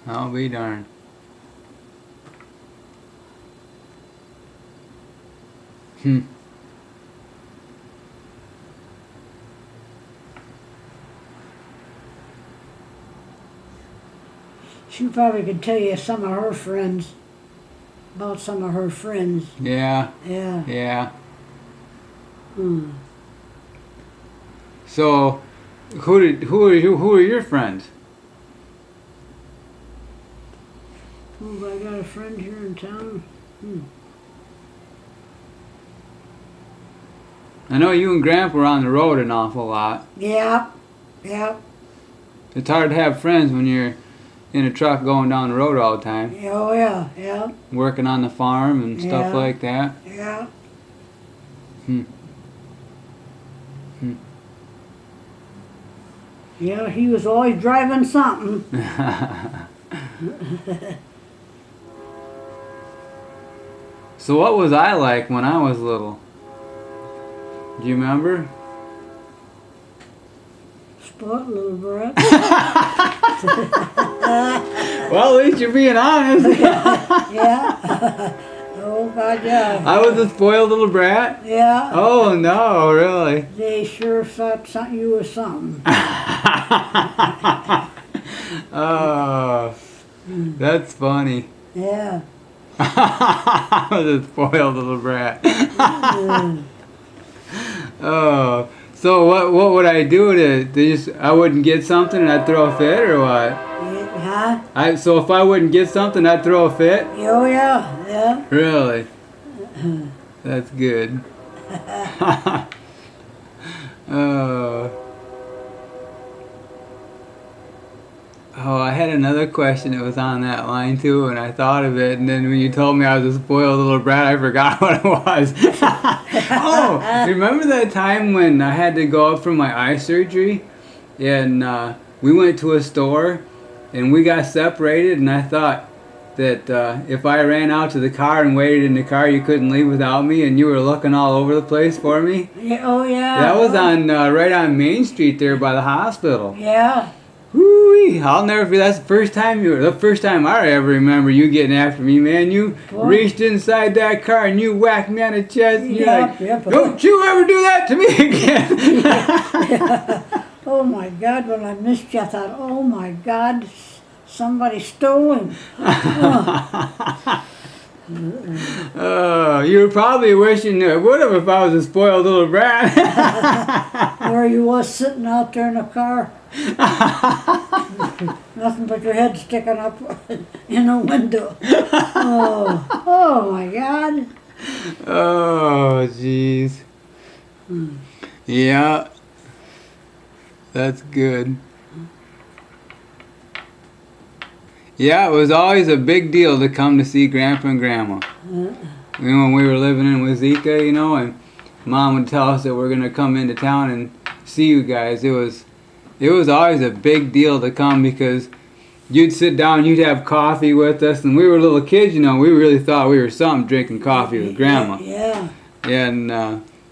I'll be darned. Hmm. She probably could tell you some of her friends, about some of her friends. Yeah. Yeah. Yeah. Hmm. So, who are your friends? Oh, I got a friend here in town. I know you and Grandpa are on the road an awful lot. Yeah. Yeah. It's hard to have friends when you're in a truck going down the road all the time, Oh, yeah. Yeah. working on the farm and stuff Yeah. like that. Yeah. Hmm. Hmm. Yeah, he was always driving something. So what was I like when I was little? Do you remember? Sport, little brat. Well, at least you're being honest. Yeah. Oh, God, yeah. I was a spoiled little brat? Yeah. Oh, no, really? They sure thought you was something. Oh, that's funny. Yeah. I was a spoiled little brat. Oh, so what would I do to just, I wouldn't get something and I'd throw a fit or what? Huh? So if I wouldn't get something, I'd throw a fit? Oh, yeah. Yeah. Really? That's good. Oh, I had another question that was on that line too, and I thought of it, and then when you told me I was a spoiled little brat, I forgot what it was. Oh, remember that time when I had to go up for my eye surgery, and we went to a store, and we got separated, and I thought that if I ran out to the car and waited in the car, you couldn't leave without me, and you were looking all over the place for me? Yeah. Oh, yeah. That was on right on Main Street there by the hospital. Yeah. Whoo-wee. I'll never forget. That's the first time I ever remember you getting after me, man. You reached inside that car and you whacked me on the chest. And you're like, don't you ever do that to me again. Yeah. Oh my God, when I missed you, I thought, oh my God, somebody stole him. Oh, you were probably wishing it would have if I was a spoiled little brat. There you was sitting out there in the car. Nothing but your head sticking up in the window. Oh my God. Oh, jeez. Yeah, that's good. Yeah, it was always a big deal to come to see Grandpa and Grandma. When we were living in Wazeeka, and Mom would tell us that we're going to come into town and see you guys. It was always a big deal to come because you'd sit down, you'd have coffee with us, and we were little kids, we really thought we were something drinking coffee with Grandma. Yeah. And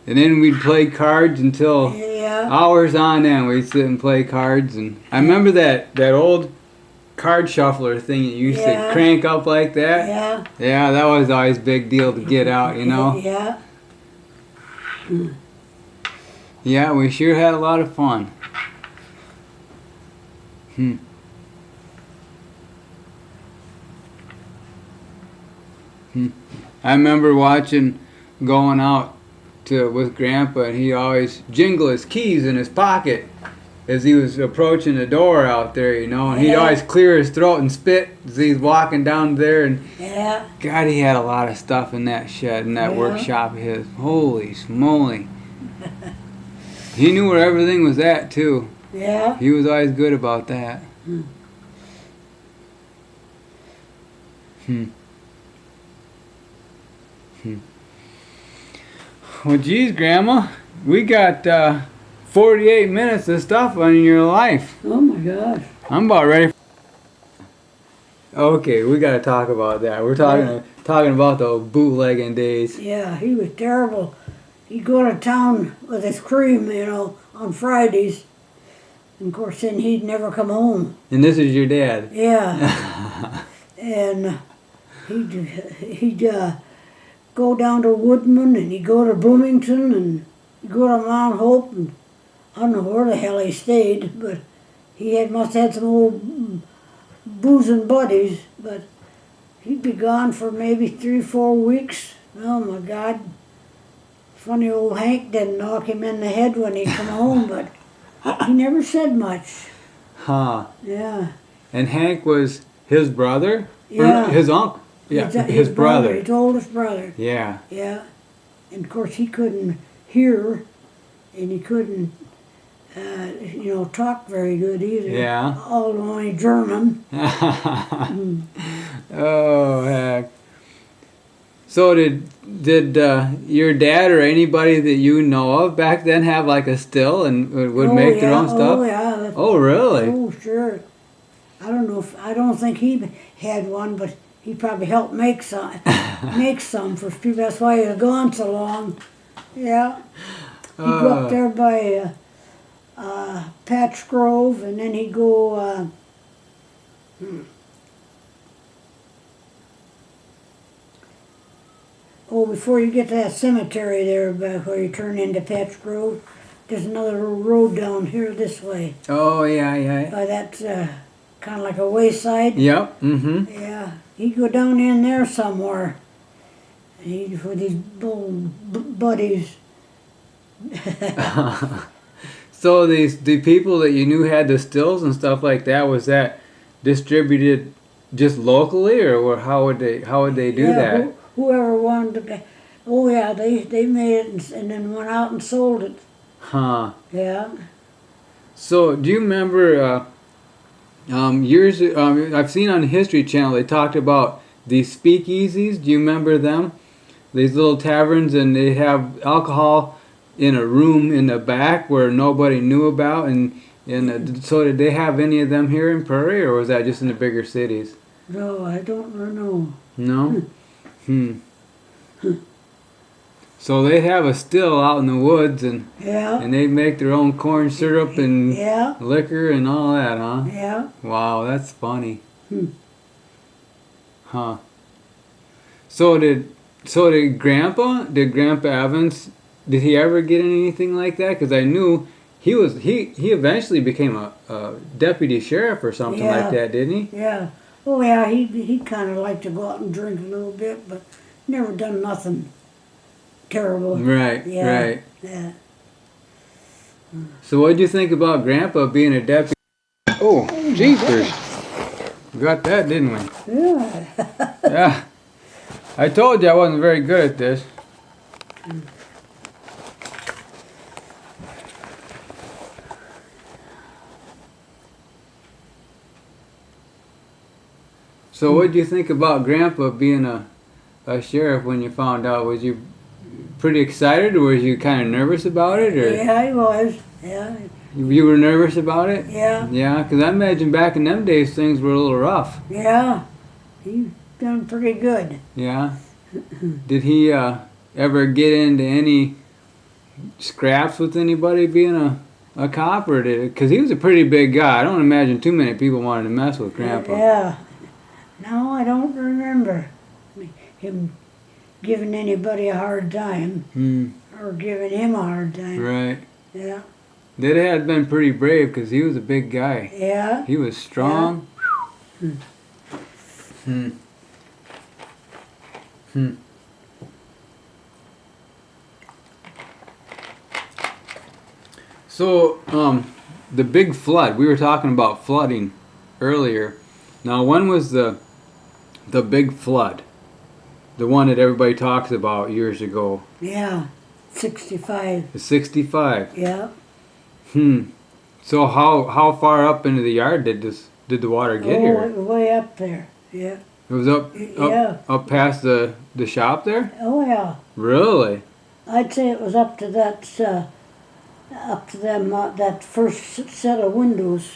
then we'd play cards until hours on end. We'd sit and play cards, and I remember that old card shuffler thing that you used to crank up like that. Yeah. Yeah, that was always a big deal to get out, Yeah. Yeah, we sure had a lot of fun. I remember going out with Grandpa, and he always jingle his keys in his pocket as he was approaching the door out there, and he'd always clear his throat and spit as he's walking down there. And God, he had a lot of stuff in that shed, in that workshop of his. Holy smoly. He knew where everything was at, too. Yeah. He was always good about that. Well, geez, Grandma, we got 48 minutes of stuff on your life. Oh my gosh. I'm about ready. Okay, we got to talk about that. We're talking about the bootlegging days. Yeah, he was terrible. He'd go to town with his cream, on Fridays. And of course, then he'd never come home. And this is your dad. Yeah. And he'd go down to Woodman, and he'd go to Bloomington, and he'd go to Mount Hope, and I don't know where the hell he stayed, but must have had some old boozing buddies, but he'd be gone for maybe 3-4 weeks. Oh my God. Funny old Hank didn't knock him in the head when he come home, but he never said much. Huh. Yeah. And Hank was his brother? Yeah. Or his uncle? Yeah, his brother. His oldest brother. Yeah. Yeah. And of course he couldn't hear, and he couldn't, talk very good either. Yeah. Although only German. Oh, heck. So did your dad or anybody that you know of back then have like a still and would make their own stuff? Oh, yeah. Oh, really? Oh, sure. I don't think he had one, but he probably helped make some for people. That's why he was gone so long. Yeah. He'd go up there by Patch Grove, and then he'd go, before you get to that cemetery there, where you turn into Patch Grove, there's another road down here this way. Oh, yeah. By that, kind of like a wayside. Yep, mm-hmm. Yeah, he'd go down in there somewhere. And with his old buddies. So the people that you knew had the stills and stuff like that, was that distributed just locally, or how would they do that? Whoever wanted to get, they made it and then went out and sold it. Huh. Yeah. So do you remember I've seen on the History Channel they talked about these speakeasies. Do you remember them? These little taverns, and they have alcohol in a room in the back where nobody knew about, so did they have any of them here in Prairie, or was that just in the bigger cities? No, I don't know. No? So they have a still out in the woods, and they make their own corn syrup and liquor and all that, huh? Yeah. Wow, that's funny. Huh. So did Grandpa Evans, did he ever get anything like that? Because I knew he eventually became a deputy sheriff or something like that, didn't he? Yeah. Oh yeah, he kind of liked to go out and drink a little bit, but never done nothing terrible. Right. Yeah. Yeah. So what did you think about Grandpa being a deputy? Oh, jeepers. We got that, didn't we? Yeah. Yeah. I told you I wasn't very good at this. So what did you think about Grandpa being a sheriff when you found out? Was you pretty excited, or was you kind of nervous about it? Or? Yeah, he was. Yeah. You were nervous about it? Yeah. Yeah, because I imagine back in them days things were a little rough. Yeah. He done pretty good. Yeah. Did he ever get into any scraps with anybody being a cop, or did it? Because he was a pretty big guy. I don't imagine too many people wanted to mess with Grandpa. Yeah. No, I don't remember him giving anybody a hard time or giving him a hard time. Right. Yeah. That had been pretty brave because he was a big guy. Yeah. He was strong. So, the big flood. We were talking about flooding earlier. Now, when was the big flood? The one that everybody talks about years ago. Yeah. 65. The 65. Yeah. So how far up into the yard did the water get here? Oh, way up there. Yeah. It was up past the shop there? Oh yeah. Really? I'd say it was up to that that first set of windows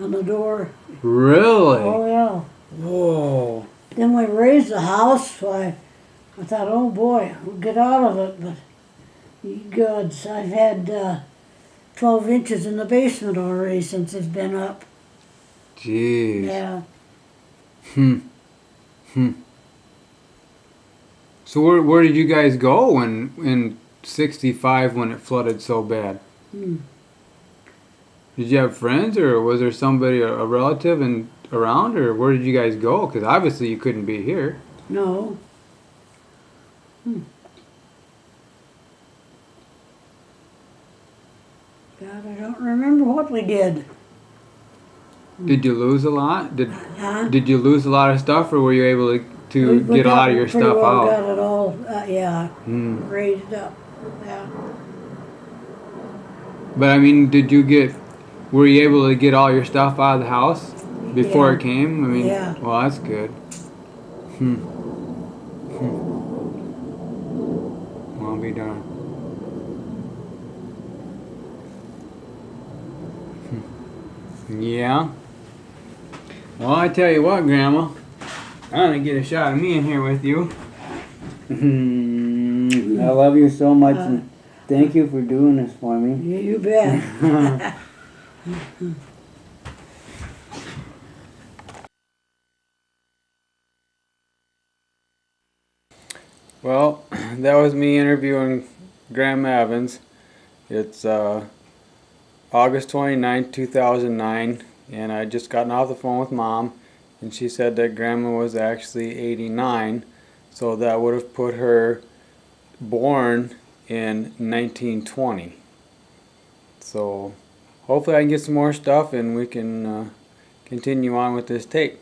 on the door. Really? Oh yeah. Whoa. Then we raised the house. I thought, oh boy, we'll get out of it. But gods, I've had 12 inches in the basement already since it's been up. Jeez. Yeah. So where did you guys go when in '65 when it flooded so bad? Hmm. Did you have friends, or was there somebody, a relative, around, or where did you guys go? Because obviously you couldn't be here. No. God, I don't remember what we did. Did you lose a lot? Huh? Did you lose a lot of stuff, or were you able to We get a lot of your pretty stuff well out? got it all, yeah, Hmm. raised up. Yeah. But I mean, were you able to get all your stuff out of the house before Yeah. it came? I mean, Yeah. well, that's good. I'll be darned. Yeah. Well, I tell you what, Grandma, I'm gonna get a shot of me in here with you. I love you so much, and thank you for doing this for me. You bet. Well, that was me interviewing Grandma Evans. It's August 29th, 2009, and I just gotten off the phone with Mom, and she said that Grandma was actually 89, so that would have put her born in 1920. So hopefully I can get some more stuff and we can continue on with this tape.